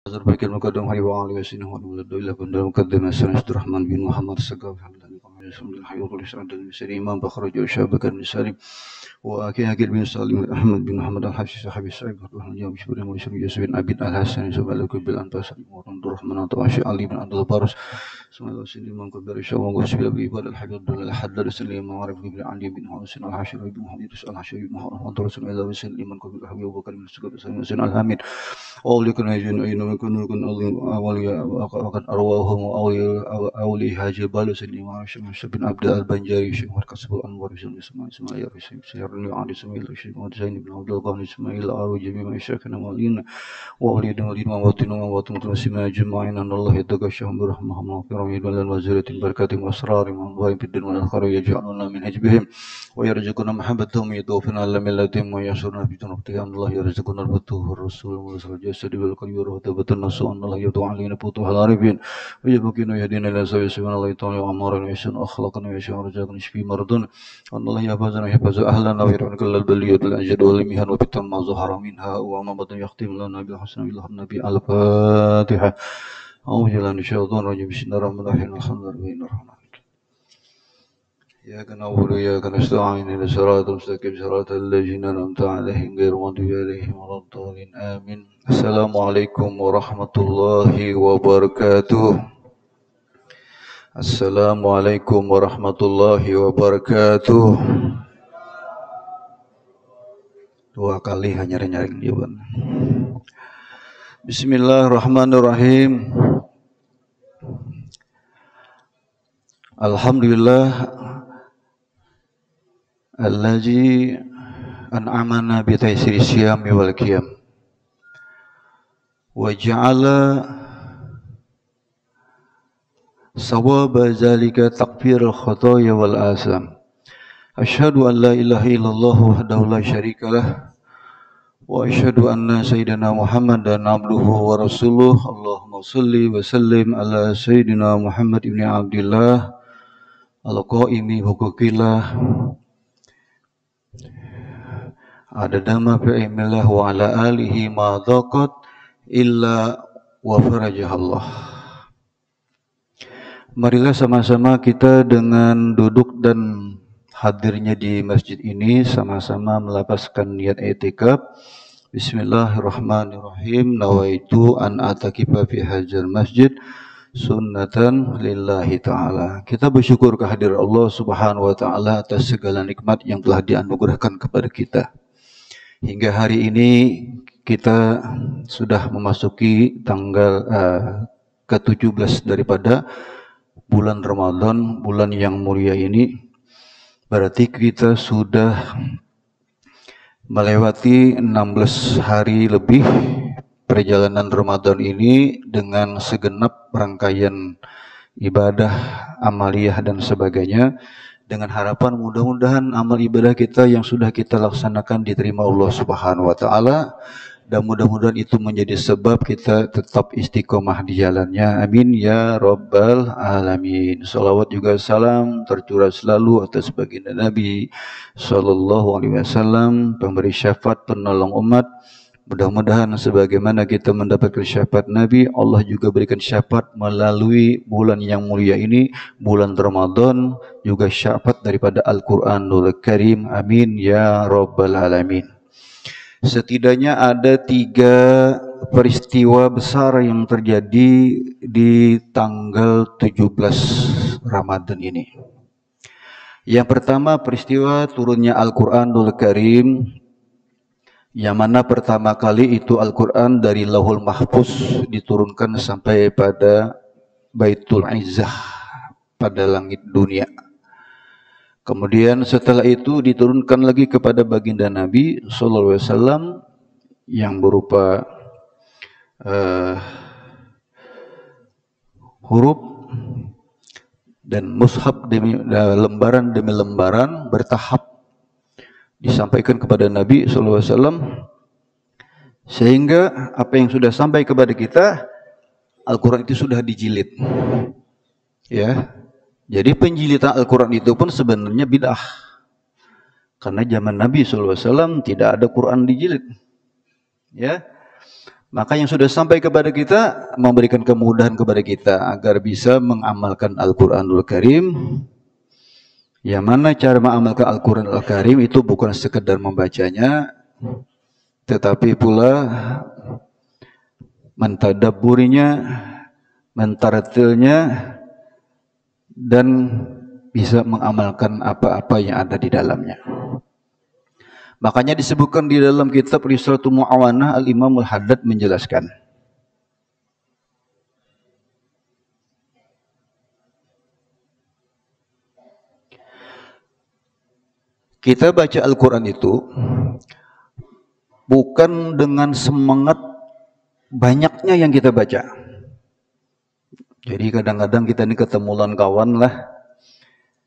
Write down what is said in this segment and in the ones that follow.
Baik al-Muqaddam hari wa alihi wasallam wa ila bandar muqaddam Sayyid Rahman bin Muhammad Sagaf alhamdulillah Imam Bakhraj Syabakan bin Salim wa Akil bin Salim Ahmad bin Muhammad al-Hafiz Sahabi Sa'id Rahman Syukur wa Syukur Yasmin Abid al-Hasan subhanahu bil antas wa Rahman wa Ali bin Abdul Baris sallallahu alaihi wasallam kabar insyaallah wa sila bi ibad al-hadd al-hadd sallallahu ma'arif bin Ali bin Husain al-Hashir bin Muhammad al-Hashir bin Muhammad rasulullah sallallahu alaihi wasallam kabar Abu Bakar bin Sugab sallallahu al-Hamid أولكن أجن أين كنكن أولي وقد أرواهم أولي هاجبال سليم شمس بن عبد البنجاري شمر كسب الأنوار إسماعيل سيرني عن إسماعيل شمر زين بن عبد الغني إسماعيل أروي جميع مشاكل مالين وأوليد وليد مواتين ومواتين سما جمعين أن الله يتغشهم برحمة مغفرة من الوزيرة بركات وأسرار من ضايم في الدين والآخرة يجعلنا من حجبهم ويرزقنا محبتهم يتوفنا على ملتهم ويسرنا في جنوبهم الله يرزقنا الفتوح والرسول والرسول الجسد والقلب وروح النص أن الله يدعو علينا فتوح العارفين ويبقينا يهدينا إلى سبيل سبحان الله تعالى وأمرنا ويحسن أخلاقنا ويشفي رزقنا يشفي مرضنا أن الله يحفظنا ويحفظ أهلنا ويرحمنا كل البليات الأنجد والمهن وفتن ما ظهر منها وما بطن يختم لنا بالحسن بالنبي الفاتحة أعوذ بالله من الشيطان الرجيم بسم الله الرحمن الرحيم الحمد لله إياك نعبد وإياك نستعين اهدنا الصراط المستقيم صراط الذين أنعمت عليهم غير المغضوب عليهم ولا الضالين آمين. السلام عليكم ورحمة الله وبركاته. السلام عليكم ورحمة الله وبركاته. Dua kali hanya nyaring jawaban. Bismillahirrahmanirrahim. Alhamdulillah allazi an'amana bi taysiri siyami wal qiyam wa ja'ala sawaba zalika takfirul khotoya wal asam. Asyhadu an la ilaha illallah wahdahu la syarikalah wa asyhadu anna sayyidina Muhammadan abduhu wa rasuluh. Allahumma shalli wa sallim ala sayyidina Muhammad ibn Abdillah al-qaimi hukukillah adadama fi'imillah wa ala alihi ma dhaqat illa wa farajahallah. Marilah sama-sama kita dengan duduk dan hadirnya di masjid ini sama-sama melapaskan niat i'tikaf. Bismillahirrahmanirrahim. Nawaitu an atakifa fi hadzal masjid sunnatan lillahi ta'ala. Kita bersyukur kehadiran Allah subhanahu wa ta'ala atas segala nikmat yang telah dianugerahkan kepada kita. Hingga hari ini kita sudah memasuki tanggal ke-17 daripada bulan Ramadan, bulan yang mulia ini. Berarti kita sudah melewati 16 hari lebih perjalanan Ramadan ini dengan segenap rangkaian ibadah, amaliyah dan sebagainya, dengan harapan mudah-mudahan amal ibadah kita yang sudah kita laksanakan diterima Allah Subhanahu wa taala, dan mudah-mudahan itu menjadi sebab kita tetap istiqomah di jalannya. Amin ya rabbal alamin. Salawat juga salam tercurah selalu atas baginda Nabi sallallahu alaihi wasallam, pemberi syafaat, penolong umat. Mudah-mudahan sebagaimana kita mendapatkan syafaat Nabi, Allah juga berikan syafaat melalui bulan yang mulia ini, bulan Ramadan, juga syafaat daripada Al-Quranul Karim. Amin ya rabbal alamin. Setidaknya ada 3 peristiwa besar yang terjadi di tanggal 17 Ramadan ini. Yang pertama, peristiwa turunnya Al-Quranul Karim, yang mana pertama kali itu Al-Quran dari Lauhul Mahfuz diturunkan sampai pada Baitul Izzah pada langit dunia. Kemudian setelah itu diturunkan lagi kepada baginda Nabi sallallahu alaihi wasallam yang berupa huruf dan mushaf lembaran demi lembaran bertahap disampaikan kepada Nabi sallallahu alaihi wasallam, sehingga apa yang sudah sampai kepada kita, Al-Quran itu sudah dijilid. Ya. Jadi penjilitan Al-Quran itu pun sebenarnya bid'ah. Karena zaman Nabi sallallahu alaihi wasallam tidak ada Quran dijilid. Ya. Maka yang sudah sampai kepada kita memberikan kemudahan kepada kita agar bisa mengamalkan Al-Qur'anul Karim. Yang mana cara mengamalkan Al-Qur'anul Karim itu bukan sekedar membacanya, tetapi pula mentadabburinya, mentartilnya, dan bisa mengamalkan apa-apa yang ada di dalamnya. Makanya disebutkan di dalam kitab Risalatul Mu'awanah, Al-Imam Al-Haddad menjelaskan, kita baca Al-Quran itu bukan dengan semangat banyaknya yang kita baca. Jadi kadang-kadang kita ini ketemu lawan kawan lah,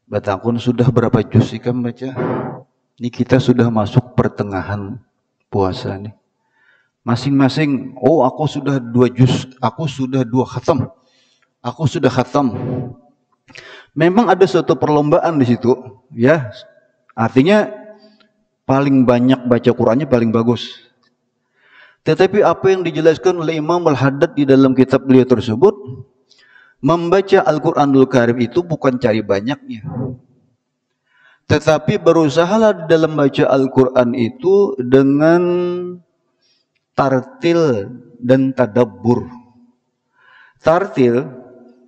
batakun sudah berapa juz sih kamu baca? Ini kita sudah masuk pertengahan puasa nih. Masing-masing, oh aku sudah 2 juz, aku sudah 2 khatam, aku sudah khatam. Memang ada suatu perlombaan di situ, ya. Artinya paling banyak baca Qur'annya paling bagus. Tetapi apa yang dijelaskan oleh Imam Al-Haddad di dalam kitab beliau tersebut, membaca Al-Qur'anul Karim itu bukan cari banyaknya, tetapi berusahalah dalam baca Al-Quran itu dengan tartil dan tadabbur. Tartil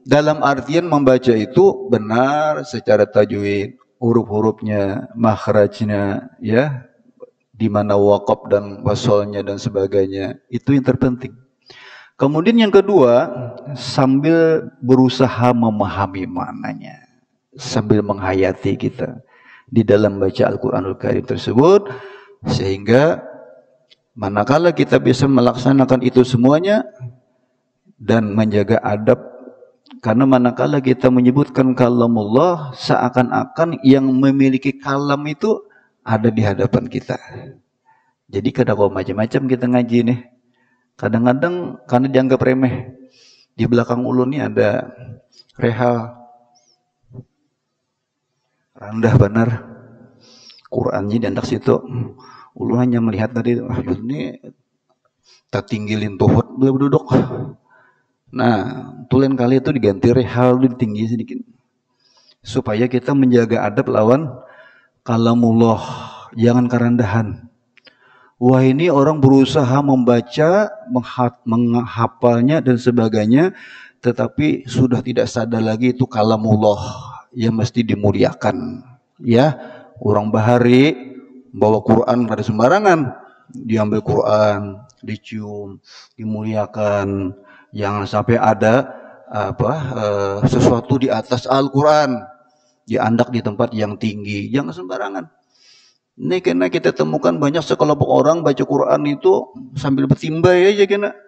dalam artian membaca itu benar secara tajwid, huruf-hurufnya, makhrajnya, ya, di mana waqaf dan wasolnya dan sebagainya. Itu yang terpenting. Kemudian yang kedua, sambil berusaha memahami maknanya, sambil menghayati kita di dalam baca Al-Quranul Karim tersebut, sehingga manakala kita bisa melaksanakan itu semuanya dan menjaga adab, karena manakala kita menyebutkan kalamullah, seakan-akan yang memiliki kalam itu ada di hadapan kita. Jadi kadang-kadang macam-macam kita ngaji nih, kadang-kadang karena dianggap remeh, di belakang ulun ini ada rehal rendah benar, Qurannya di andak situ. Ulu hanya melihat tadi, ini tak tinggilin tuhut beliau duduk. Nah, tulen kali itu diganti rehal, ditinggi sedikit, supaya kita menjaga adab lawan kalamullah, jangan kerendahan. Wah, ini orang berusaha membaca, menghafalnya dan sebagainya, tetapi sudah tidak sadar lagi itu kalamullah yang mesti dimuliakan, ya. Orang bahari bawa Quran kada sembarangan, diambil Quran, dicium, dimuliakan. Jangan sampai ada sesuatu di atas Al-Quran, diandak di tempat yang tinggi, jangan sembarangan. Ini karena kita temukan banyak sekelompok orang baca Quran itu sambil bertimbai aja kena,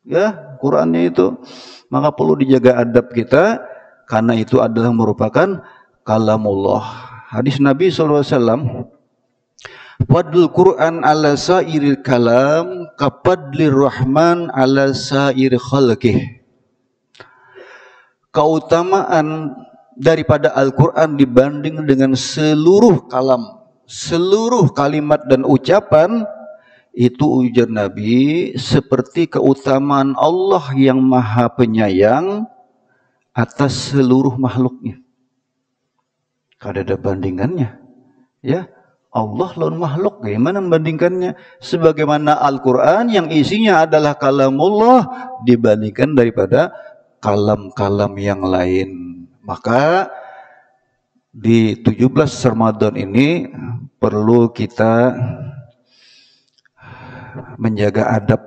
ya, Qurannya itu. Maka perlu dijaga adab kita, karena itu adalah merupakan kalamullah. Hadis Nabi SAW, fadlul Quran ala sairil kalam kapadlir rahman ala sair khalqih. Keutamaan daripada Al-Quran dibanding dengan seluruh kalam, seluruh kalimat dan ucapan, itu ujar Nabi seperti keutamaan Allah yang maha penyayang atas seluruh makhluknya. Kada ada bandingannya, ya. Allah lawan makhluk, bagaimana membandingkannya? Sebagaimana Al-Quran yang isinya adalah kalamullah dibandingkan daripada kalam-kalam yang lain. Maka di 17 Ramadan ini perlu kita menjaga adab,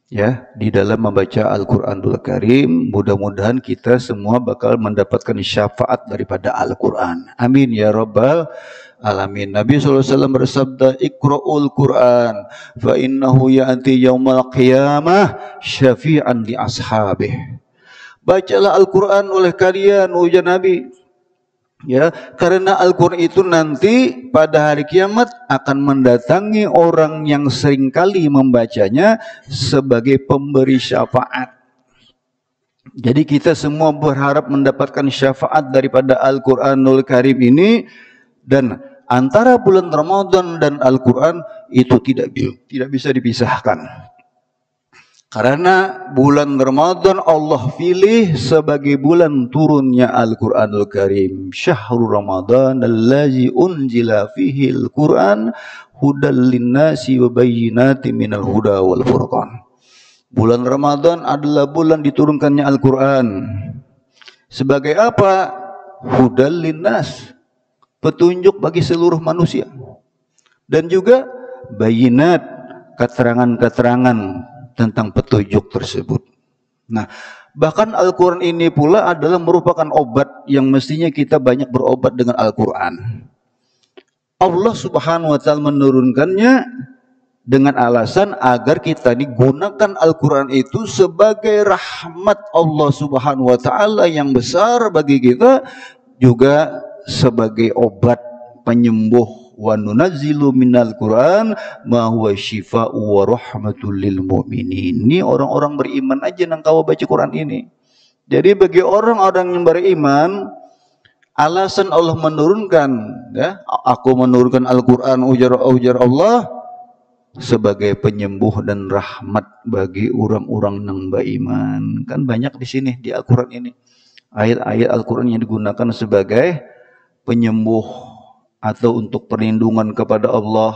ya, di dalam membaca Al-Quranul Karim. Mudah-mudahan kita semua bakal mendapatkan syafaat daripada Al-Quran. Amin ya rabbal alamin. Nabi SAW bersabda, Iqra'ul Quran fa innahu ya'ti yaumal qiyamah syafi'an li ashabih. Bacalah Al-Quran oleh kalian, ujar Nabi, ya, karena Al-Quran itu nanti pada hari kiamat akan mendatangi orang yang seringkali membacanya sebagai pemberi syafaat. Jadi kita semua berharap mendapatkan syafaat daripada Al-Quranul Karim ini. Dan antara bulan Ramadan dan Al-Quran itu tidak bisa dipisahkan. Karena bulan Ramadan Allah pilih sebagai bulan turunnya Al-Quranul Karim. Syahrul Ramadan allazi unzila fihi Al-Quran hudal linnasi wa bayyinatin minal huda wal furqan. Bulan Ramadan adalah bulan diturunkannya Al-Quran. Sebagai apa? Hudal linnas, petunjuk bagi seluruh manusia. Dan juga bayyinat, keterangan-keterangan tentang petunjuk tersebut. Nah, bahkan Al-Quran ini pula adalah merupakan obat yang mestinya kita banyak berobat dengan Al-Quran. Allah Subhanahu wa Ta'ala menurunkannya dengan alasan agar kita digunakan Al-Quran itu sebagai rahmat Allah Subhanahu wa Ta'ala yang besar bagi kita, juga sebagai obat penyembuh. Wa nunazzilu minal Qur'an ma huwa syifaa'u wa rahmatul lil mu'minin. Ini orang-orang beriman aja nang kau baca Quran ini. Jadi bagi orang-orang yang beriman, alasan Allah menurunkan, ya, aku menurunkan Al-Qur'an ujar Allah sebagai penyembuh dan rahmat bagi orang-orang yang beriman. Kan banyak di sini di Al-Qur'an ini ayat-ayat Al-Qur'an yang digunakan sebagai penyembuh atau untuk perlindungan kepada Allah,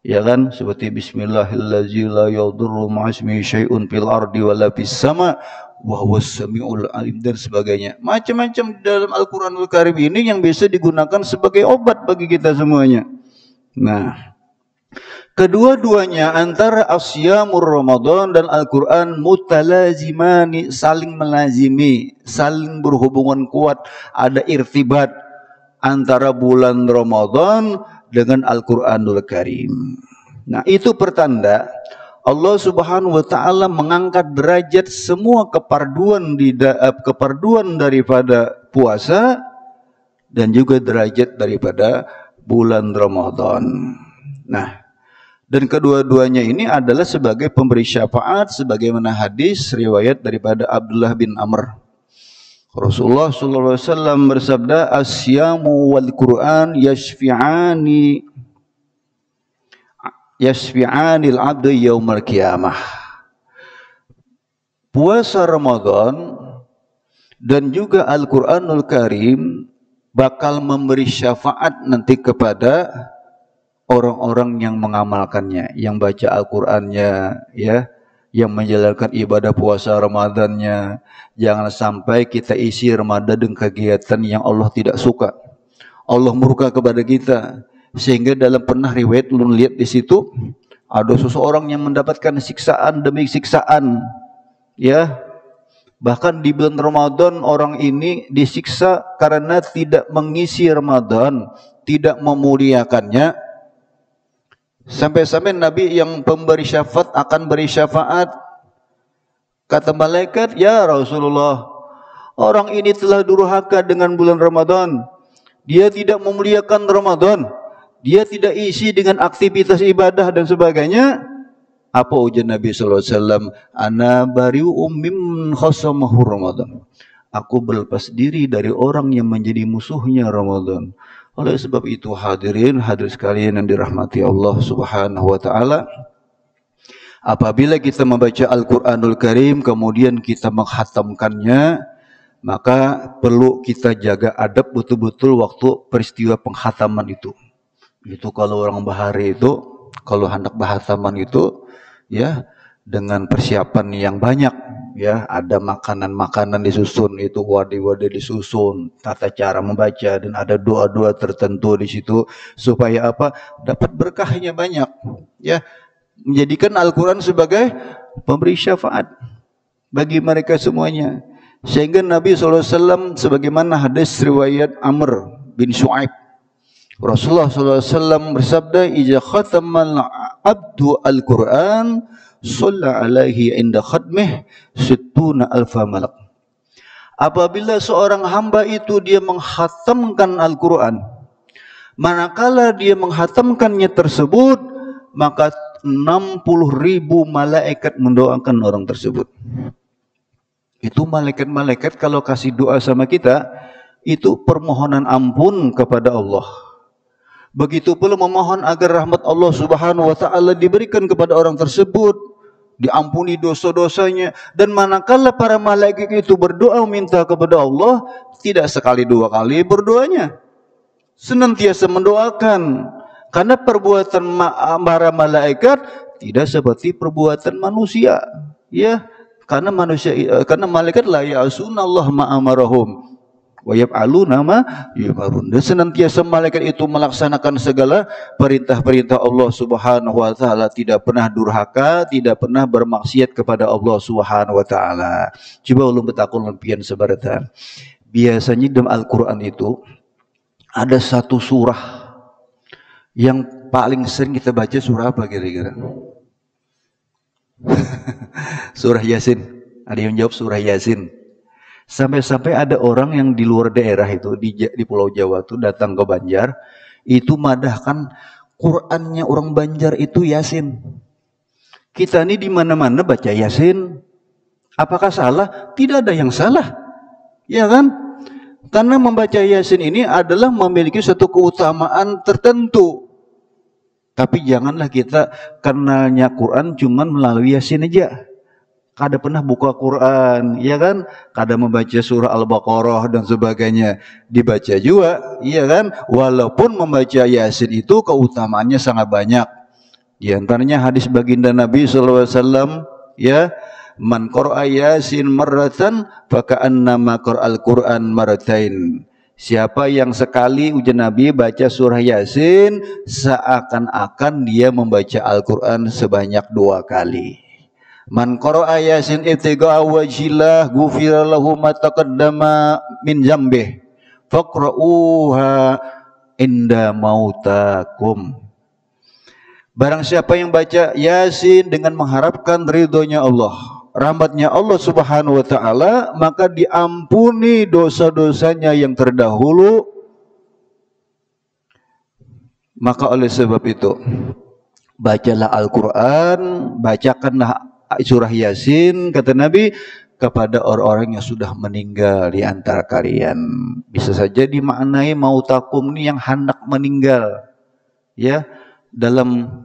ya kan, seperti bismillahirrahmanirrahim la yadurru ma'asmihi syai'un fil ardi wala fis sama wa huwas samiul alim dan sebagainya. Macam-macam dalam Al-Qur'anul Karim ini yang bisa digunakan sebagai obat bagi kita semuanya. Nah, kedua-duanya antara asyamur Ramadan dan Al-Qur'an mutalazimani, saling melazimi, saling berhubungan kuat, ada irtibat antara bulan Ramadan dengan Al-Quranul Karim. Nah, itu pertanda Allah Subhanahu wa Ta'ala mengangkat derajat semua keparduan daripada puasa dan juga derajat daripada bulan Ramadan. Nah, dan kedua-duanya ini adalah sebagai pemberi syafaat, sebagaimana hadis riwayat daripada Abdullah bin Amr. Rasulullah sallallahu alaihi wasallam bersabda, "Asyamu wal Qur'an yashfi'anil 'abdi yaumal qiyamah." Puasa Ramadan dan juga Al-Qur'anul Karim bakal memberi syafaat nanti kepada orang-orang yang mengamalkannya, yang baca Al-Qur'annya, ya, yang menjalankan ibadah puasa Ramadannya. Jangan sampai kita isi Ramadan dengan kegiatan yang Allah tidak suka. Allah murka kepada kita, sehingga dalam pernah riwayat ulun lihat di situ ada seseorang yang mendapatkan siksaan demi siksaan, ya. Bahkan di bulan Ramadan orang ini disiksa karena tidak mengisi Ramadan, tidak memuliakannya. Sampai-sampai Nabi yang pemberi syafaat akan beri syafaat. Kata malaikat, "Ya Rasulullah, orang ini telah durhaka dengan bulan Ramadan. Dia tidak memuliakan Ramadan. Dia tidak isi dengan aktivitas ibadah dan sebagainya." Apa ujian Nabi sallallahu alaihi wasallam? "Ana bari'um mimman khasamahu Ramadan." Aku berlepas diri dari orang yang menjadi musuhnya Ramadan. Oleh sebab itu hadirin sekalian yang dirahmati Allah Subhanahu wa Ta'ala, apabila kita membaca Al-Quranul Karim kemudian kita menghatamkannya, maka perlu kita jaga adab betul-betul waktu peristiwa penghataman itu. Itu kalau orang bahari itu, kalau hendak berhataman itu, ya, dengan persiapan yang banyak, ya, ada makanan-makanan disusun, itu wadi-wadi disusun, tata cara membaca, dan ada doa-doa tertentu di situ supaya apa? Dapat berkahnya banyak, ya, menjadikan Al-Quran sebagai pemberi syafaat bagi mereka semuanya. Sehingga Nabi SAW sebagaimana hadis riwayat Amr bin Shu'aib, Rasulullah SAW bersabda, "Iza khatamal abdu al-Quran shalla alaihi inda khatmih sittuna alfa malak." Apabila seorang hamba itu dia menghatamkan Al-Quran, manakala dia menghatamkannya tersebut, maka 60.000 malaikat mendoakan orang tersebut. Itu malaikat-malaikat kalau kasih doa sama kita, itu permohonan ampun kepada Allah. Begitu pula memohon agar rahmat Allah Subhanahu wa Ta'ala diberikan kepada orang tersebut. diampuni dosa-dosanya. Dan manakala para malaikat itu berdoa minta kepada Allah, tidak sekali dua kali berdoanya, senantiasa mendoakan. Karena perbuatan para malaikat tidak seperti perbuatan manusia, ya. Karena malaikat la ya'sunallah ma amarahum wa yaf'aluna ma yu'marun. Dan senantiasa malaikat itu melaksanakan segala perintah-perintah Allah Subhanahu wa taala, tidak pernah durhaka, tidak pernah bermaksiat kepada Allah Subhanahu wa taala. Coba ulun betakun lempian sebaratan. Biasanya dalam Al-Qur'an itu ada satu surah yang paling sering kita baca, surah apa kira-kira? Surah Yasin. Ada yang jawab surah Yasin. Sampai-sampai ada orang yang di luar daerah itu, di Pulau Jawa tuh datang ke Banjar, itu madahkan Qur'annya orang Banjar itu Yasin. Kita ini di mana-mana baca Yasin. Apakah salah? Tidak ada yang salah, ya kan? Karena membaca Yasin ini adalah memiliki satu keutamaan tertentu. Tapi janganlah kita kenalnya Quran cuman melalui Yasin aja. Kada pernah buka Quran, ya kan? Kada membaca surah Al-Baqarah dan sebagainya. Dibaca juga, iya kan? Walaupun membaca Yasin itu keutamaannya sangat banyak. Di antaranya hadis baginda Nabi SAW, ya, man qara'a Yasin marratan faka'annama qara'al Qur'an marratain. Siapa yang sekali ujian Nabi baca surah Yasin, seakan-akan dia membaca Al-Quran sebanyak 2 kali. Man qara'a Yasin ibtigha'a wajhillah ghufira lahu ma taqaddama min dzambih faqra'uha inda mautakum. Barang siapa yang baca Yasin dengan mengharapkan ridhonya Allah, rahmatnya Allah Subhanahu wa taala, maka diampuni dosa-dosanya yang terdahulu. Maka oleh sebab itu, bacalah Al-Quran, bacakanlah surah Yasin, kata Nabi, kepada orang-orang yang sudah meninggal di antara kalian. Bisa saja dimaknai mautakum ini yang hendak meninggal, ya. Dalam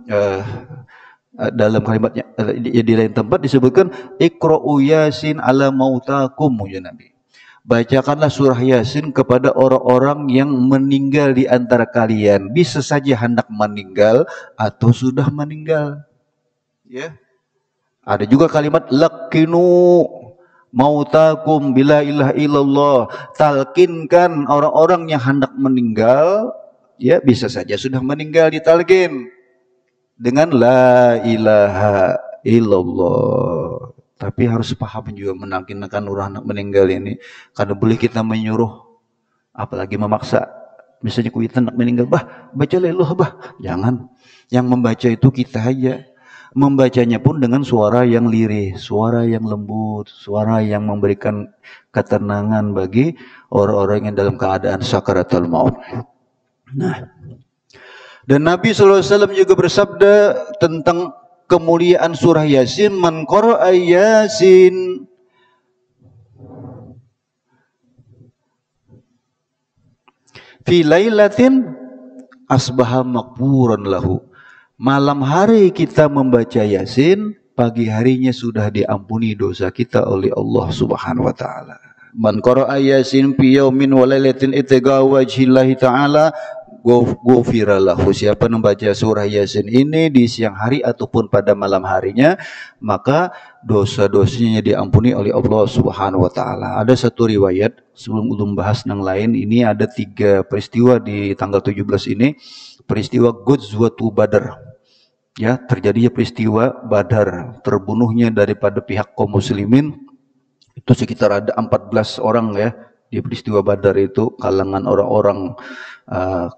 kalimatnya di lain tempat disebutkan iqra'u Yasin ala mautakum, ya Nabi. Bacakanlah surah Yasin kepada orang-orang yang meninggal di antara kalian. Bisa saja hendak meninggal atau sudah meninggal, ya. Ada juga kalimat laqinu mautakum bila ilaha illallah. Talkinkan orang-orang yang hendak meninggal, ya, bisa saja sudah meninggal, ditalkin dengan la ilaha illallah. Tapi harus paham juga menalkinkan orang hendak meninggal ini. Karena boleh kita menyuruh, apalagi memaksa. Misalnya kita hendak meninggal, bah, baca la ilaha, bah. Jangan. Yang membaca itu kita aja. Membacanya pun dengan suara yang lirih, suara yang lembut, suara yang memberikan ketenangan bagi orang-orang yang dalam keadaan sakaratul maut. Nah, dan Nabi SAW juga bersabda tentang kemuliaan surah Yasin, man qara'a Yasin fi lailatin asbaha maghfuran lahu. Malam hari kita membaca Yasin, pagi harinya sudah diampuni dosa kita oleh Allah Subhanahu wa taala. Man qara'a Yasin fi yaumin wa lailatin ittiqa wajhillahi ta'ala ghufira lahu. Siapa membaca surah Yasin ini di siang hari ataupun pada malam harinya, maka dosa-dosanya diampuni oleh Allah Subhanahu wa taala. Ada satu riwayat, sebelum ulun bahas yang lain, ini ada 3 peristiwa di tanggal 17 ini. Peristiwa Ghazwatu Badar, ya, terjadinya peristiwa Badar, terbunuhnya daripada pihak kaum muslimin itu sekitar ada 14 orang, ya, di peristiwa Badar itu. Kalangan orang-orang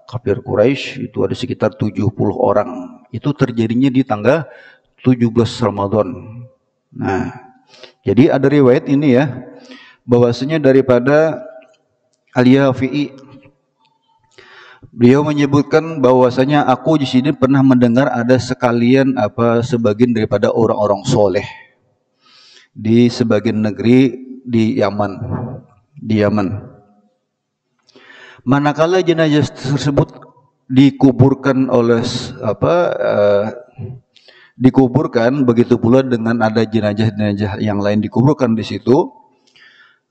kafir Quraisy itu ada sekitar 70 orang. Itu terjadinya di tanggal 17 Ramadan. Nah, jadi ada riwayat ini, ya, bahwasanya daripada Al-Yafi'i, beliau menyebutkan bahwasanya aku di sini pernah mendengar ada sebagian daripada orang-orang soleh di sebagian negeri di Yaman. Manakala jenazah tersebut dikuburkan oleh dikuburkan, begitu pula dengan ada jenazah-jenazah yang lain dikuburkan di situ.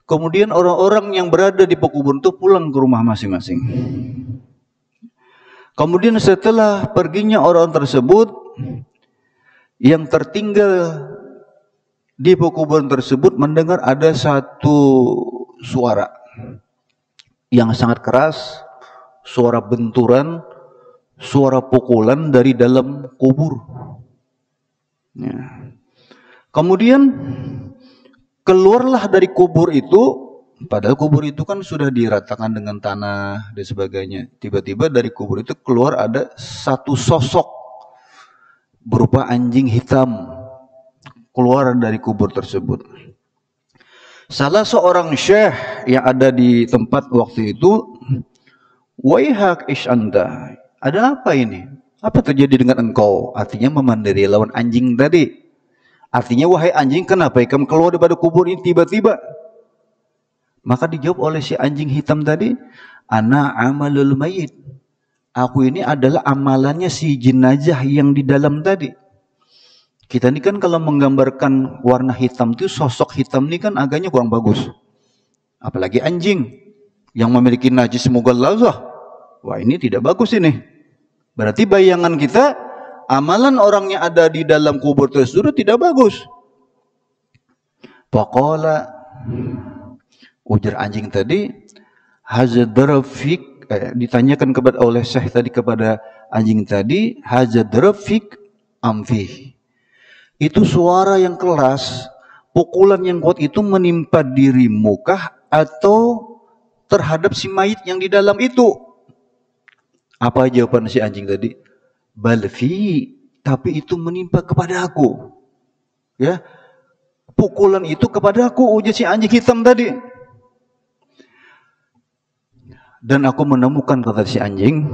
Kemudian orang-orang yang berada di pekuburan itu pulang ke rumah masing-masing. Kemudian setelah perginya orang tersebut, yang tertinggal di pekuburan tersebut mendengar ada satu suara yang sangat keras, suara benturan, suara pukulan dari dalam kubur. Ya. Kemudian keluarlah dari kubur itu, padahal kubur itu kan sudah diratakan dengan tanah dan sebagainya. Tiba-tiba dari kubur itu keluar ada satu sosok berupa anjing hitam keluar dari kubur tersebut. Salah seorang syekh yang ada di tempat waktu itu, "Waihak ish anta." Ada apa ini? Apa terjadi dengan engkau? Artinya memandiri lawan anjing tadi. Artinya, wahai anjing, kenapa kamu keluar daripada kubur ini tiba-tiba? Maka dijawab oleh si anjing hitam tadi, "Ana amalul mayit." Aku ini adalah amalannya si jenazah yang di dalam tadi. Kita ini kan kalau menggambarkan warna hitam itu, sosok hitam ini kan agaknya kurang bagus. Apalagi anjing yang memiliki najis mughallazah. Wah, ini tidak bagus ini. Berarti bayangan kita, amalan orang yang ada di dalam kubur tersebut tidak bagus. Faqala, ujar anjing tadi, hazadrafik, ditanyakan kepada oleh syekh tadi kepada anjing tadi, hazadrafik amfih. Itu suara yang keras, pukulan yang kuat itu menimpa dirimu kah atau terhadap si mayit yang di dalam itu? Apa jawaban si anjing tadi? Balfi, tapi itu menimpa kepada aku. Ya, pukulan itu kepada aku, ujar si anjing hitam tadi. Dan aku menemukan, kata si anjing,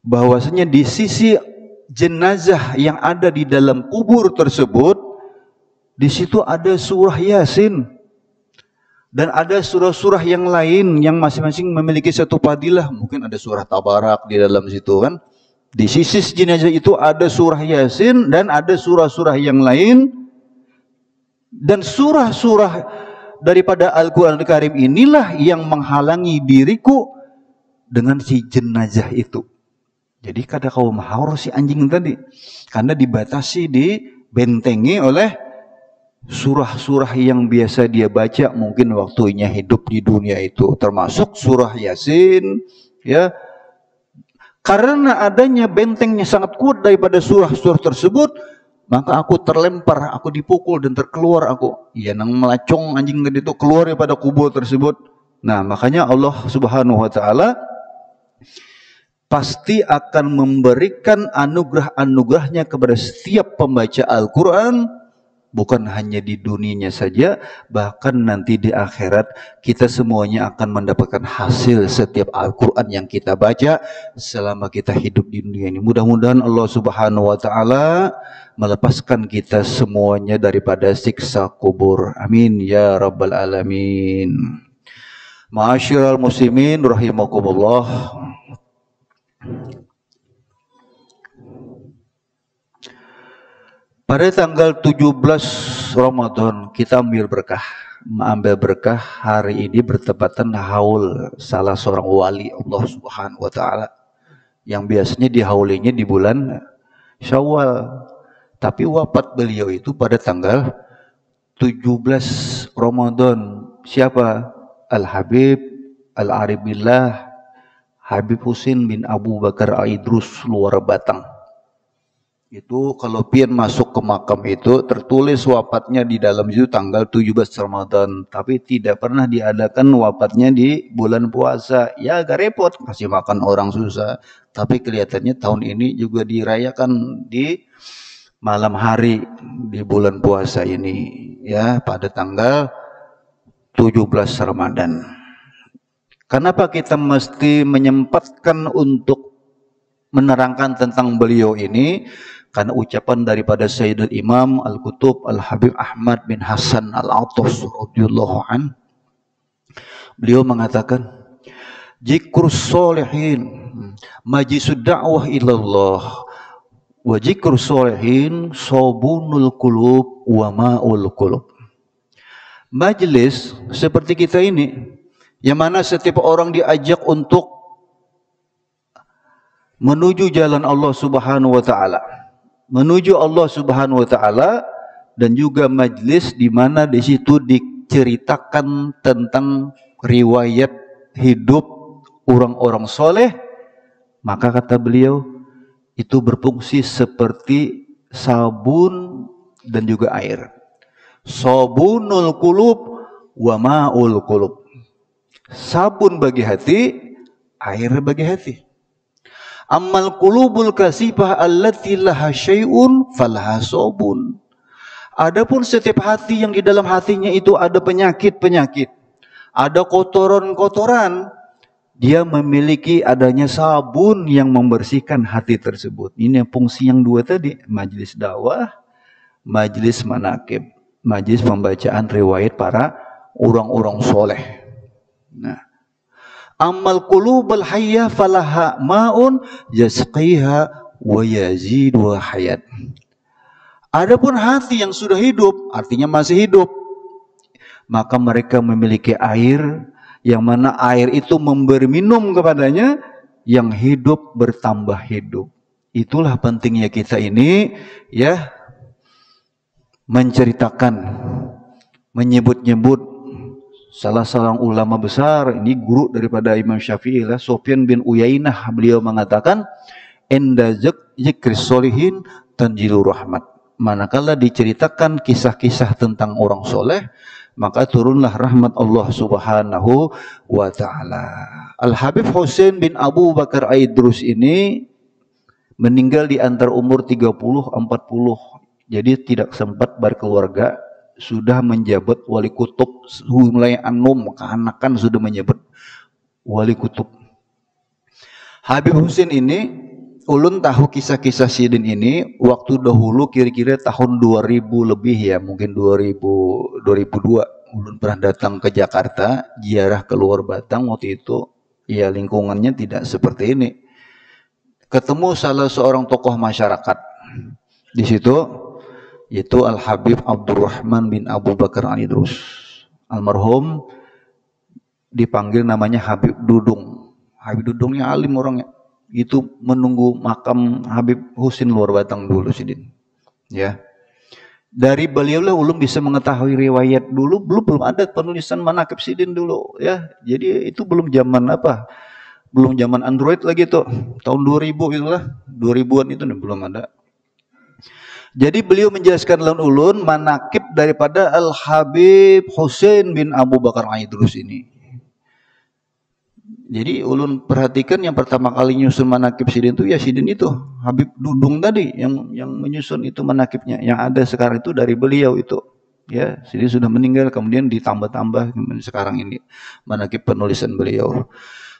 bahwasanya di sisi jenazah yang ada di dalam kubur tersebut, di situ ada surah Yasin dan ada surah-surah yang lain yang masing-masing memiliki satu fadilah. Mungkin ada surah Tabarak di dalam situ kan. Di sisi jenazah itu ada surah Yasin dan ada surah-surah yang lain, dan surah-surah daripada Al-Quran Al-Karim inilah yang menghalangi diriku dengan si jenazah itu. Jadi kata kaum haur si anjing tadi, karena dibatasi, dibentengi oleh surah-surah yang biasa dia baca mungkin waktunya hidup di dunia itu, termasuk surah Yasin, ya. Karena adanya bentengnya sangat kuat daripada surah-surah tersebut, maka aku terlempar, aku dipukul dan terkeluar aku. Ya, nang melacong anjing tadi itu keluar daripada kubur tersebut. Nah, makanya Allah Subhanahu wa taala pasti akan memberikan anugerah-anugerahnya kepada setiap pembaca Al-Quran, bukan hanya di dunianya saja, bahkan nanti di akhirat kita semuanya akan mendapatkan hasil setiap Al-Quran yang kita baca selama kita hidup di dunia ini. Mudah-mudahan Allah Subhanahu wa taala melepaskan kita semuanya daripada siksa kubur. Amin ya rabbal alamin. Ma'asyiral muslimin rahimakumullah. Pada tanggal 17 Ramadan kita ambil berkah hari ini bertepatan haul salah seorang wali Allah Subhanahu wa taala yang biasanya dihaulinya di bulan Syawal, tapi wafat beliau itu pada tanggal 17 Ramadan. Siapa? Al-Habib Al-Arif Billah Habib Husin bin Abu Bakar Aidrus luar Batang. Itu kalau pian masuk ke makam itu tertulis wafatnya di dalam itu tanggal 17 Ramadan, tapi tidak pernah diadakan wafatnya di bulan puasa. Ya agak repot, kasih makan orang susah. Tapi kelihatannya tahun ini juga dirayakan di malam hari di bulan puasa ini, ya, pada tanggal 17 Ramadan. Kenapa kita mesti menyempatkan untuk menerangkan tentang beliau ini? Karena ucapan daripada Sayyidul Imam Al-Qutub Al-Habib Ahmad bin Hasan Al-Attas radhiyallahu an. Beliau mengatakan, "Zikrus sholihin majlisud da'wah ilallah Wa dzikru sholihin sabunul qulub wa ma'ul qulub. Majelis seperti kita ini, yang mana setiap orang diajak untuk menuju jalan Allah Subhanahu wa taala, menuju Allah Subhanahu wa taala, dan juga majelis di mana di situ diceritakan tentang riwayat hidup orang-orang soleh, maka kata beliau itu berfungsi seperti sabun dan juga air. Sabunul qulub wa ma'ul qulub. Sabun bagi hati, air bagi hati. Ammal qulubul kasifah allati laha syai'un falaha sabun. Adapun setiap hati yang di dalam hatinya itu ada penyakit-penyakit, ada kotoran-kotoran, dia memiliki adanya sabun yang membersihkan hati tersebut. Ini fungsi yang dua tadi, majelis dakwah, majelis manaqib, majelis pembacaan riwayat para orang-orang soleh. Nah, amal qulubul hayyah falaha ma'un yasqiha wa yazidu hayat. Adapun hati yang sudah hidup, artinya masih hidup, maka mereka memiliki air, yang mana air itu memberi minum kepadanya, yang hidup bertambah hidup. Itulah pentingnya kita ini, ya, menceritakan, menyebut-nyebut salah seorang ulama besar, ini guru daripada Imam Syafi'i lah, Sufyan bin Uyainah, beliau mengatakan, "Inda zikris sholihin tanzilur rahmat." Manakala diceritakan kisah-kisah tentang orang soleh, maka turunlah rahmat Allah Subhanahu wa ta'ala. Al-Habib Husain bin Abu Bakar Aidrus ini meninggal di antara umur 30-40. Jadi tidak sempat berkeluarga, sudah menjabat wali kutub, mulai anum, kehanakan sudah menjabat wali kutub. Habib Husain ini, ulun tahu kisah-kisah sidin ini waktu dahulu kira-kira tahun 2000 lebih ya, mungkin 2002 ulun pernah datang ke Jakarta, ziarah keluar Batang. Waktu itu ya lingkungannya tidak seperti ini. Ketemu salah seorang tokoh masyarakat di situ, yaitu Al Habib Abdurrahman bin Abu Bakar Al-Idrus almarhum, dipanggil namanya Habib Dudung. Habib Dudungnya alim orangnya. Itu menunggu makam Habib Husain luar Batang dulu sidin, ya. Dari beliau lah ulun bisa mengetahui riwayat dulu, belum ada penulisan manaqib sidin dulu, ya. Jadi itu belum zaman apa, belum zaman Android lagi tuh, tahun 2000 itulah, 2000-an itu belum ada. Jadi beliau menjelaskan lawan ulun manaqib daripada Al Habib Husain bin Abu Bakar Aidrus ini. Jadi ulun perhatikan yang pertama kali nyusun manaqib sidin itu ya sidin itu Habib Dudung tadi yang menyusun itu manaqibnya. Yang ada sekarang itu dari beliau itu, ya. Sidin sudah meninggal, kemudian ditambah-tambah sekarang ini manaqib penulisan beliau.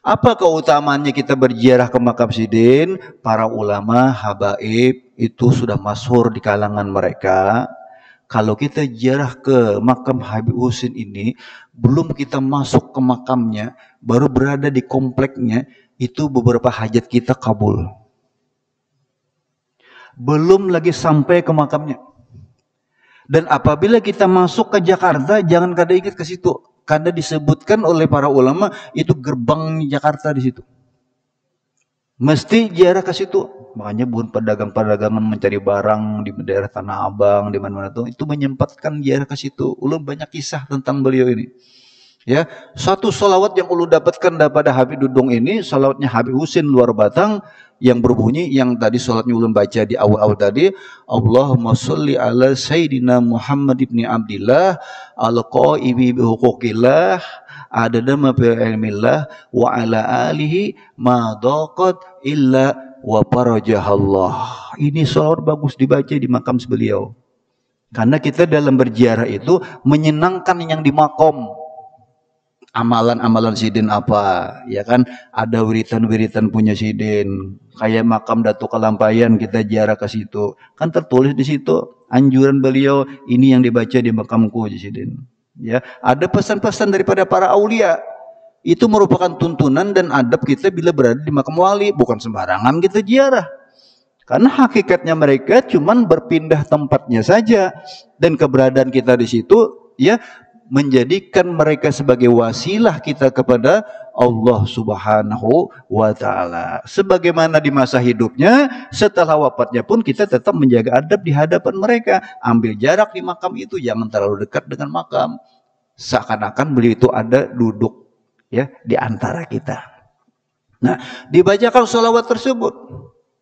Apa keutamaannya kita berziarah ke makam sidin? Para ulama habaib itu sudah masyhur di kalangan mereka. Kalau kita ziarah ke makam Habib Husain ini, belum kita masuk ke makamnya, baru berada di kompleknya, itu beberapa hajat kita kabul. Belum lagi sampai ke makamnya. Dan apabila kita masuk ke Jakarta, jangan kada ingat ke situ, karena disebutkan oleh para ulama itu gerbang Jakarta di situ. Mesti ziarah ke situ. Makanya bukan pedagang-pedagangan mencari barang di daerah Tanah Abang, di mana-mana itu menyempatkan ziarah ke situ. Ulun banyak kisah tentang beliau ini. Ya, satu salawat yang ulun dapatkan daripada Habib Dudung ini, salawatnya Habib Husain luar Batang, yang berbunyi, yang tadi salatnya ulun baca di awal-awal tadi, Allahumma sholli ala Sayyidina Muhammad ibn Abdillah al-qaimi bihuquqillah adada ma fi ilmillah wa ala alihi ma daqat illa wa farajahallah. Ini salawat bagus dibaca di makam beliau. Karena kita dalam berziarah itu menyenangkan yang di makom. Amalan-amalan sidin apa, ya kan? Ada wiritan-wiritan punya sidin. Kayak makam Datuk Kalampayan, kita ziarah ke situ. Kan tertulis di situ anjuran beliau, ini yang dibaca di makamku di sidin. Ya, ada pesan-pesan daripada para aulia. Itu merupakan tuntunan dan adab kita bila berada di makam wali, bukan sembarangan kita ziarah. Karena hakikatnya mereka cuman berpindah tempatnya saja, dan keberadaan kita di situ ya menjadikan mereka sebagai wasilah kita kepada Allah Subhanahu wa taala. Sebagaimana di masa hidupnya, setelah wafatnya pun kita tetap menjaga adab di hadapan mereka. Ambil jarak di makam itu, jangan terlalu dekat dengan makam. Seakan-akan beliau itu ada duduk ya di antara kita. Nah, dibacakan sholawat tersebut.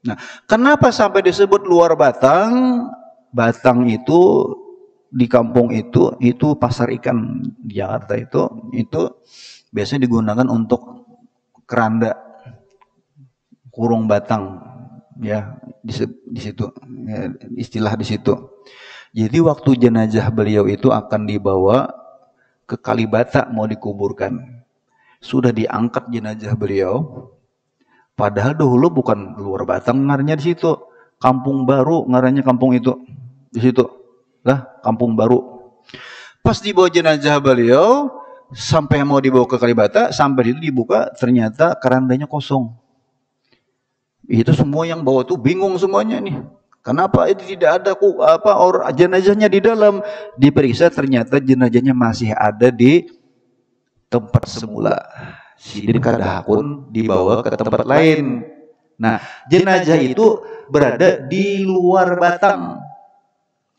Nah, kenapa sampai disebut luar Batang? Batang itu di kampung itu pasar ikan di Jakarta itu biasanya digunakan untuk keranda, kurung batang, ya di situ ya, istilah di situ. Jadi waktu jenazah beliau itu akan dibawa ke Kalibata mau dikuburkan, sudah diangkat jenazah beliau. Padahal dahulu bukan luar Batang ngarannya di situ, Kampung Baru ngarannya kampung itu di situ lah, Kampung Baru. Pas dibawa jenazah beliau sampai mau dibawa ke Kalibata, sampai itu dibuka ternyata kerandanya kosong. Itu semua yang bawa tuh bingung semuanya nih. Kenapa itu tidak ada orang jenazahnya di dalam? Diperiksa ternyata jenazahnya masih ada di tempat semula. Sidin kadahakun dibawa ke tempat lain. Nah, jenazah itu berada di luar Batang.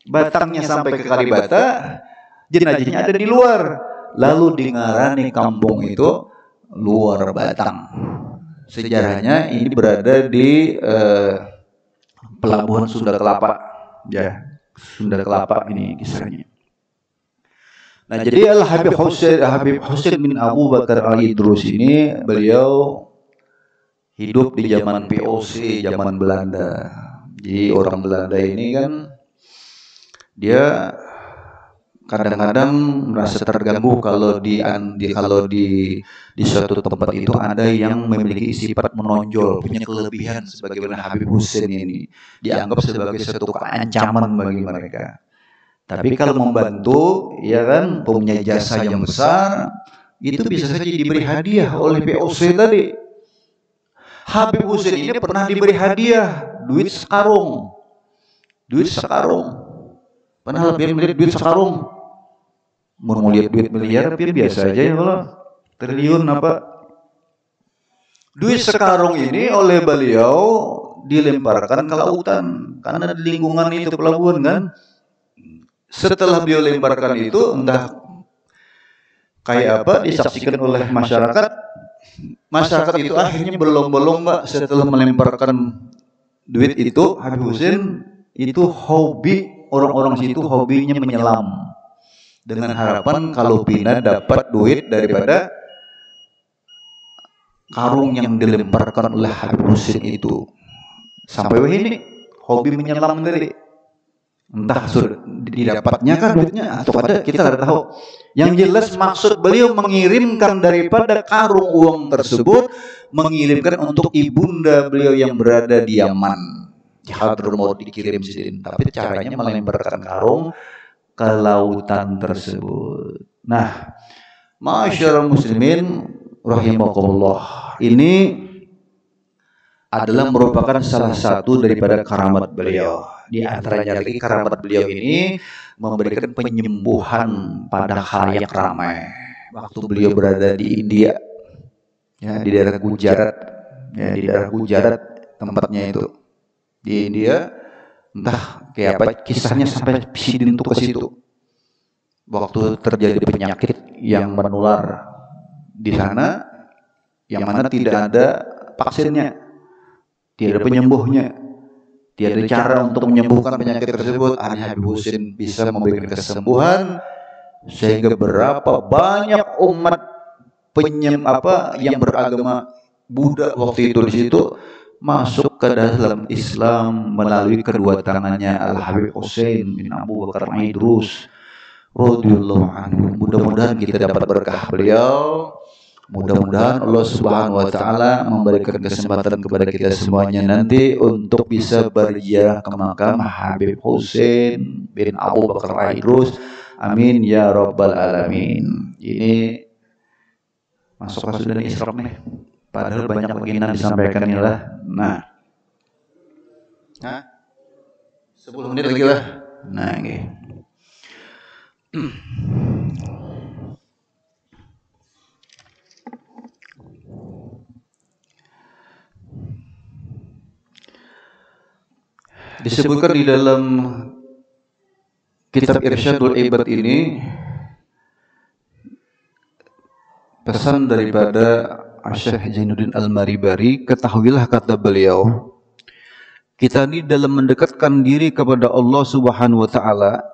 Batangnya sampai ke Kalibata, jenazahnya ada di luar. Lalu dingarani kampung itu luar Batang. Sejarahnya ini berada di pelabuhan Sunda Kelapa, ya, Sunda Kelapa ini kisahnya. Nah, jadi Habib Husain bin Abu Bakar Al-Idrus ini beliau hidup di zaman VOC, zaman Belanda. Jadi orang Belanda ini kan dia kadang-kadang merasa terganggu kalau di suatu tempat itu ada yang memiliki sifat menonjol, punya kelebihan sebagaimana Habib Husain ini dianggap sebagai suatu ancaman bagi mereka. Tapi kalau membantu, ya kan, punya jasa yang besar, itu bisa saja diberi hadiah oleh VOC tadi. Habib Husain ini pernah diberi hadiah duit sekarung, pernah lebih dari duit sekarung. Mau lihat duit miliar, biasa aja ya kalau triliun apa. Duit sekarung ini oleh beliau dilemparkan ke lautan karena di lingkungan itu pelabuhan kan. Setelah beliau lemparkan itu, entah kayak apa disaksikan oleh masyarakat. Masyarakat itu akhirnya berlomba-lomba setelah melemparkan duit itu. Habib Husain itu hobi, orang-orang situ hobinya menyelam dengan harapan kalau pindah dapat duit daripada karung yang dilemparkan oleh Habib Husain itu. Sampai ini hobi menyelam tadi. Entah sudah didapatnya kan duitnya atau pada kita tidak tahu. Yang jelas maksud beliau mengirimkan daripada karung uang tersebut, mengirimkan untuk ibunda beliau yang berada di Yaman. Hadramaut dikirim Sidin, tapi caranya melemparkan karung ke lautan tersebut. Nah, ma'asyiral muslimin rahimakumullah, ini adalah merupakan salah satu daripada karamat beliau. Di antaranya lagi karamat beliau ini memberikan penyembuhan pada khalayak ramai. Waktu beliau berada di India, ya, di daerah Gujarat, ya, di daerah Gujarat tempatnya itu di India. Entah kayak apa kisahnya sampai Sidin itu ke situ. Waktu terjadi penyakit yang menular di sana, yang mana tidak ada vaksinnya, tidak ada penyembuhnya, tidak ada cara untuk menyembuhkan penyakit tersebut. Hanya Habib Husain bisa memberikan kesembuhan sehingga berapa banyak umat yang beragama Buddha waktu itu di situ masuk ke dalam Islam melalui kedua tangannya Al Habib Husain bin Abu Bakar Al-Idrus radhiyallahu anhu. Mudah-mudahan kita dapat berkah beliau. Mudah-mudahan Allah Subhanahu wa taala memberikan kesempatan kepada kita semuanya nanti untuk bisa berziarah ke makam Habib Husain bin Abu Bakar Al-Idrus. Amin ya rabbal alamin. Ini masuk ke sudah Isra nih. Padahal banyak lagi yang disampaikan lah. Nah, Hah? 10 menit lagi lah. Nah, nggih. Disebutkan di dalam kitab Irsyadul Ibad ini pesan daripada Syekh Zainuddin Al-Maribari, ketahuilah kata beliau, kita ini dalam mendekatkan diri kepada Allah Subhanahu wa taala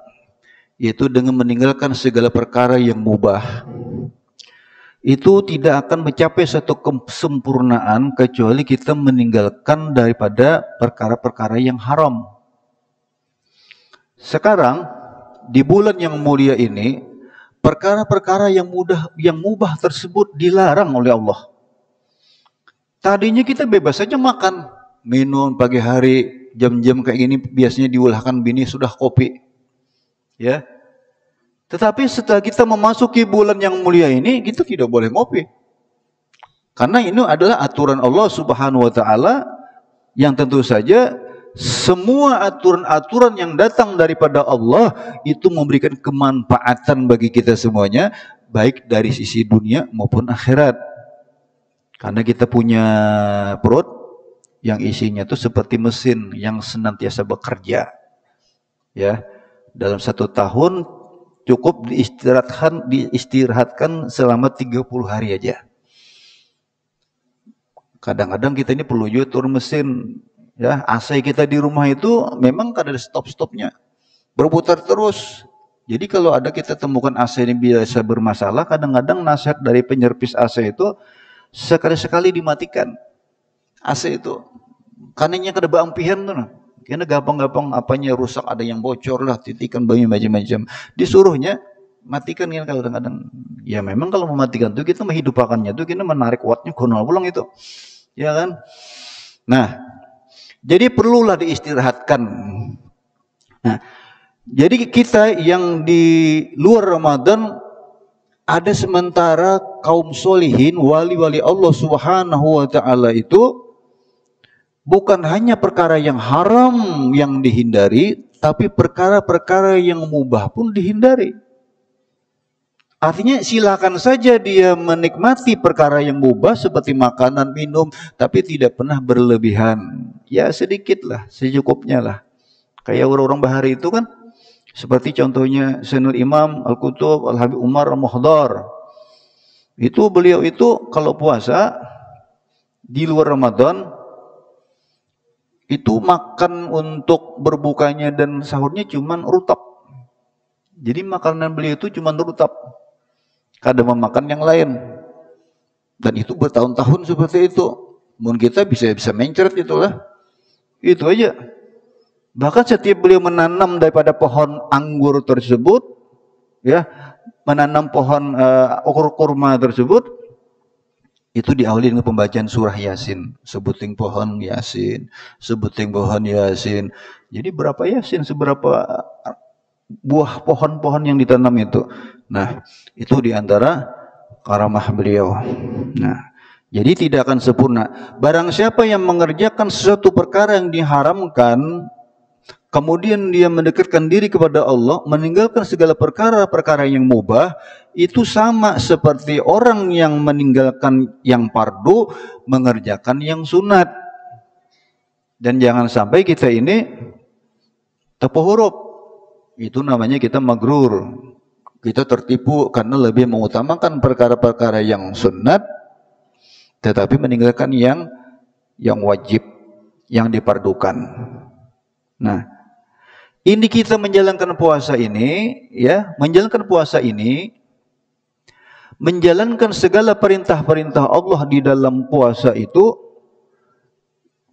yaitu dengan meninggalkan segala perkara yang mubah, itu tidak akan mencapai satu kesempurnaan kecuali kita meninggalkan daripada perkara-perkara yang haram. Sekarang di bulan yang mulia ini, perkara-perkara yang mubah tersebut dilarang oleh Allah. Tadinya kita bebas saja makan, minum pagi hari, jam-jam kayak gini biasanya diulahkan bini sudah kopi. Ya. Tetapi setelah kita memasuki bulan yang mulia ini, kita tidak boleh ngopi. Karena ini adalah aturan Allah Subhanahu wa taala yang tentu saja semua aturan-aturan yang datang daripada Allah itu memberikan kemanfaatan bagi kita semuanya, baik dari sisi dunia maupun akhirat. Karena kita punya perut yang isinya itu seperti mesin yang senantiasa bekerja. Ya, dalam 1 tahun cukup diistirahatkan selama 30 hari aja. Kadang-kadang kita ini perlu juga turun mesin. Ya, AC kita di rumah itu memang ada stop-stopnya, berputar terus. Jadi kalau ada kita temukan AC ini biasa bermasalah, kadang-kadang nasihat dari penyervis AC itu sekali-sekali dimatikan AC itu. Kanannya kada beampihan tuh. Karena gampang-gampang apanya rusak, ada yang bocor lah, titikan banyak macam-macam. Disuruhnya matikan kan kadang-kadang. Ya memang kalau mematikan itu kita menghidupkannya itu kita menarik wattnya konol pulang itu. Ya kan? Nah, jadi perlulah diistirahatkan. Nah, jadi kita yang di luar Ramadan ada sementara kaum solihin, wali-wali Allah Subhanahu wa taala itu bukan hanya perkara yang haram yang dihindari, tapi perkara-perkara yang mubah pun dihindari. Artinya silakan saja dia menikmati perkara yang mubah seperti makanan, minum, tapi tidak pernah berlebihan. Ya sedikitlah, secukupnya lah. Kayak orang-orang bahari itu kan, seperti contohnya Sayyidul Imam Al-Qutub Al-Habib Umar Al-Muhdar. Itu beliau itu kalau puasa di luar Ramadan itu makan untuk berbukanya dan sahurnya cuman rutab. Jadi makanan beliau itu cuman rutab. Kadang memakan yang lain. Dan itu bertahun-tahun seperti itu. Mungkin kita bisa mencret itulah. Itu aja. Bahkan setiap beliau menanam daripada pohon anggur tersebut, ya, menanam pohon kurma tersebut, itu diawali dengan pembacaan surah Yasin. Sebuting pohon Yasin, sebuting pohon Yasin. Jadi berapa Yasin, seberapa buah pohon-pohon yang ditanam itu. Nah, itu diantara karamah beliau. Nah, jadi tidak akan sempurna. Barang siapa yang mengerjakan sesuatu perkara yang diharamkan, kemudian dia mendekatkan diri kepada Allah, meninggalkan segala perkara-perkara yang mubah, itu sama seperti orang yang meninggalkan yang fardu, mengerjakan yang sunat. Dan jangan sampai kita ini tepuh huruf. Itu namanya kita magrur. Kita tertipu karena lebih mengutamakan perkara-perkara yang sunat, tetapi meninggalkan yang wajib, yang dipardukan. Nah, ini kita menjalankan puasa ini, ya, menjalankan puasa ini, menjalankan segala perintah-perintah Allah di dalam puasa itu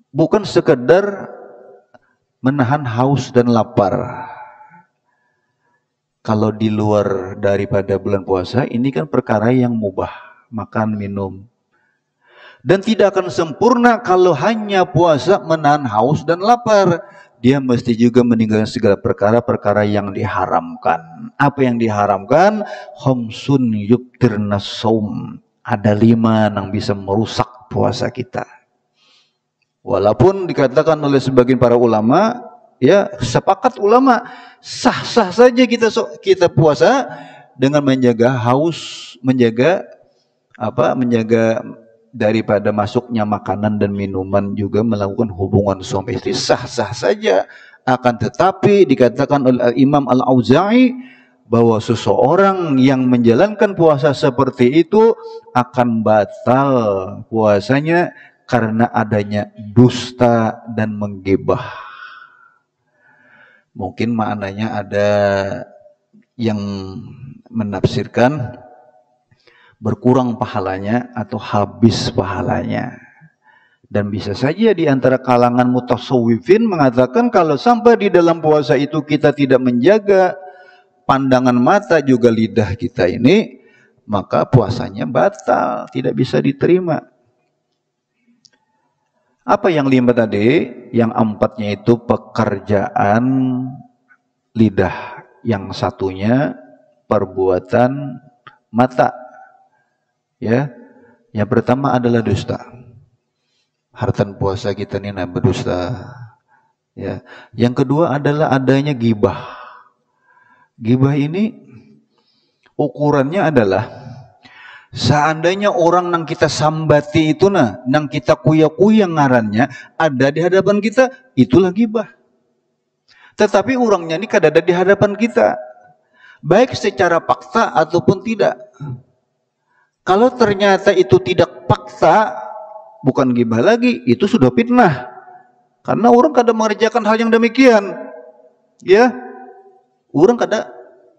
bukan sekedar menahan haus dan lapar. Kalau di luar daripada bulan puasa, ini kan perkara yang mubah, makan, minum. Dan tidak akan sempurna kalau hanya puasa menahan haus dan lapar. Dia mesti juga meninggalkan segala perkara-perkara yang diharamkan. Apa yang diharamkan? Khamsun yubtirnas saum. Ada 5 yang bisa merusak puasa kita. Walaupun dikatakan oleh sebagian para ulama, ya sepakat ulama, sah-sah saja kita puasa dengan menjaga haus, menjaga menjaga daripada masuknya makanan dan minuman, juga melakukan hubungan suami istri, sah-sah saja. Akan tetapi dikatakan oleh Imam Al-Auza'i bahwa seseorang yang menjalankan puasa seperti itu akan batal puasanya karena adanya dusta dan menggibah. Mungkin maknanya ada yang menafsirkan berkurang pahalanya atau habis pahalanya. Dan bisa saja di antara kalangan mutasawwifin mengatakan kalau sampai di dalam puasa itu kita tidak menjaga pandangan mata juga lidah kita ini, maka puasanya batal, tidak bisa diterima. Apa yang 5 tadi? Yang 4-nya itu pekerjaan lidah, yang satunya perbuatan mata. Ya, yang pertama adalah dusta. Hartan puasa kita ini berdusta. Ya, yang kedua adalah adanya gibah. Gibah ini ukurannya adalah seandainya orang nang kita sambati itu nang kita kuya-kuya ngarannya ada di hadapan kita, itulah gibah. Tetapi orangnya ini kada ada di hadapan kita, baik secara fakta ataupun tidak. Kalau ternyata itu tidak fakta, bukan gibah lagi, itu sudah fitnah. Karena orang kada mengerjakan hal yang demikian. Ya, orang kada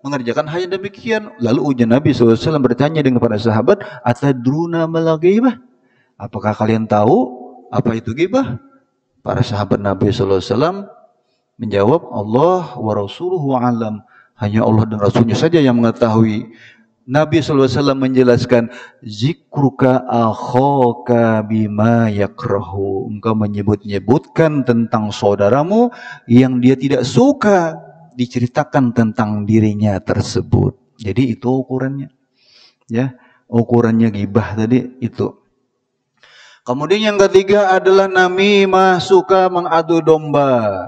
mengerjakan hal yang demikian. Lalu ujian Nabi SAW bertanya dengan para sahabat, atadruna mal ghibah? Apakah kalian tahu apa itu ghibah? Para sahabat Nabi SAW menjawab, Allah wa rasuluhu alam. Hanya Allah dan Rasulnya saja yang mengetahui. Nabi SAW menjelaskan, zikruka akhaka bima yakrahu. Engkau menyebut-nyebutkan tentang saudaramu yang dia tidak suka diceritakan tentang dirinya tersebut. Jadi itu ukurannya. Ya, ukurannya ghibah tadi itu. Kemudian yang ketiga adalah namimah, suka mengadu domba.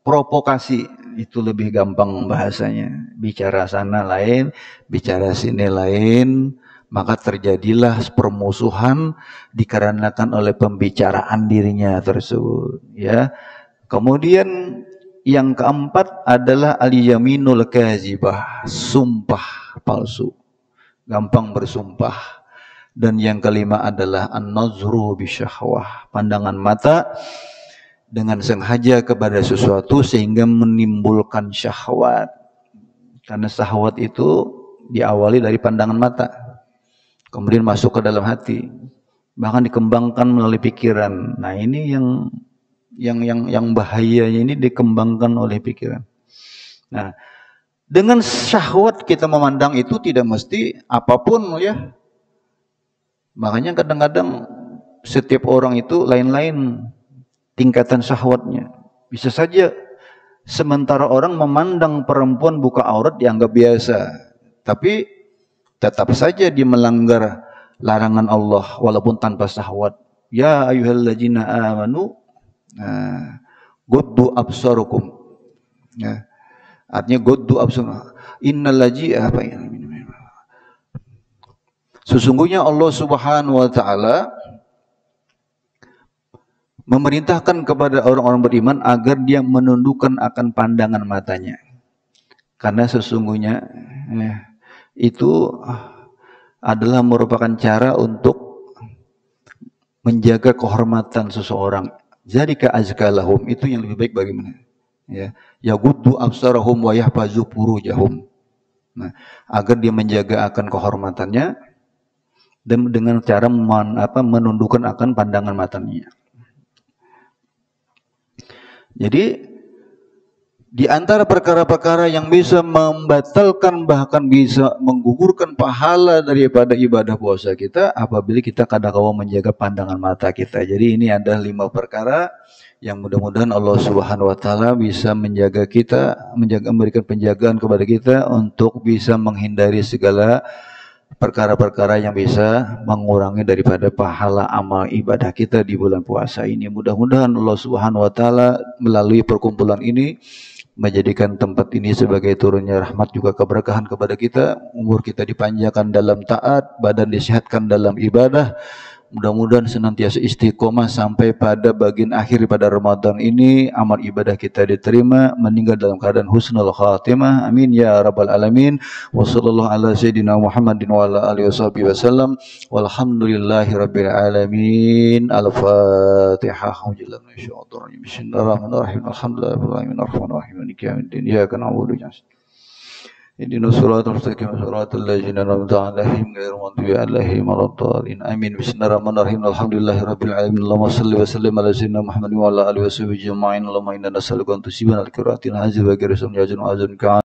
Provokasi, itu lebih gampang bahasanya. Bicara sana lain, bicara sini lain, maka terjadilah permusuhan dikarenakan oleh pembicaraan dirinya tersebut. Ya. Kemudian yang keempat adalah al-yaminul kazibah, sumpah palsu, gampang bersumpah. Dan yang kelima adalah an-nazru bisyahwah, pandangan mata dengan sengaja kepada sesuatu sehingga menimbulkan syahwat. Karena syahwat itu diawali dari pandangan mata, kemudian masuk ke dalam hati, bahkan dikembangkan melalui pikiran. Nah, ini yang bahayanya ini dikembangkan oleh pikiran. Nah, dengan syahwat kita memandang itu tidak mesti apapun ya. Makanya kadang-kadang setiap orang itu lain-lain tingkatan syahwatnya. Bisa saja sementara orang memandang perempuan buka aurat dianggap biasa, tapi tetap saja dia melanggar larangan Allah walaupun tanpa syahwat. Ya ayyuhalladzina amanu guddu absarukum. Ya. Artinya guddu absarukum. Innal ladzina sesungguhnya Allah Subhanahu wa taala memerintahkan kepada orang-orang beriman agar dia menundukkan akan pandangan matanya. Karena sesungguhnya itu adalah merupakan cara untuk menjaga kehormatan seseorang. Jadi azkalahum, itu yang lebih baik bagaimana? Ya, yaguddu absarahum wa yahfazu furujahum. Nah, agar dia menjaga akan kehormatannya dan dengan cara menundukkan akan pandangan matanya. Jadi di antara perkara-perkara yang bisa membatalkan bahkan bisa menggugurkan pahala daripada ibadah puasa kita apabila kita kadang-kala menjaga pandangan mata kita. Jadi ini ada 5 perkara yang mudah-mudahan Allah Subhanahu wa taala bisa menjaga kita, memberikan penjagaan kepada kita untuk bisa menghindari segala perkara-perkara yang bisa mengurangi daripada pahala amal ibadah kita di bulan puasa ini. Mudah-mudahan Allah Subhanahu wa taala melalui perkumpulan ini menjadikan tempat ini sebagai turunnya rahmat juga keberkahan kepada kita, umur kita dipanjangkan dalam taat, badan disehatkan dalam ibadah. Mudah-mudahan senantiasa istiqomah sampai pada bagian akhir pada Ramadan ini, amal ibadah kita diterima, meninggal dalam keadaan husnul khatimah. Amin ya rabbal alamin. Wassallallahu ala sayyidina Muhammadin wa ala alihi wasallam. Walhamdulillahi rabbil alamin. Al-Fatihah. Bismillahirrahmanirrahim. Alhamdulillahirabbil alamin. Maliki yaumiddin. Iyyaka na'budu wa iyyaka nasta'in. اهدنا الصراط المستقيم صراط الذين أنعمت عليهم غير المغضوب عليهم ولا الضالين آمين بسم الله الرحمن الرحيم الحمد لله رب العالمين اللهم صل وسلم على سيدنا محمد وعلى آله وصحبه أجمعين اللهم إنا نسألك أن تصيبنا الكرات هذه وغير سمع وعزم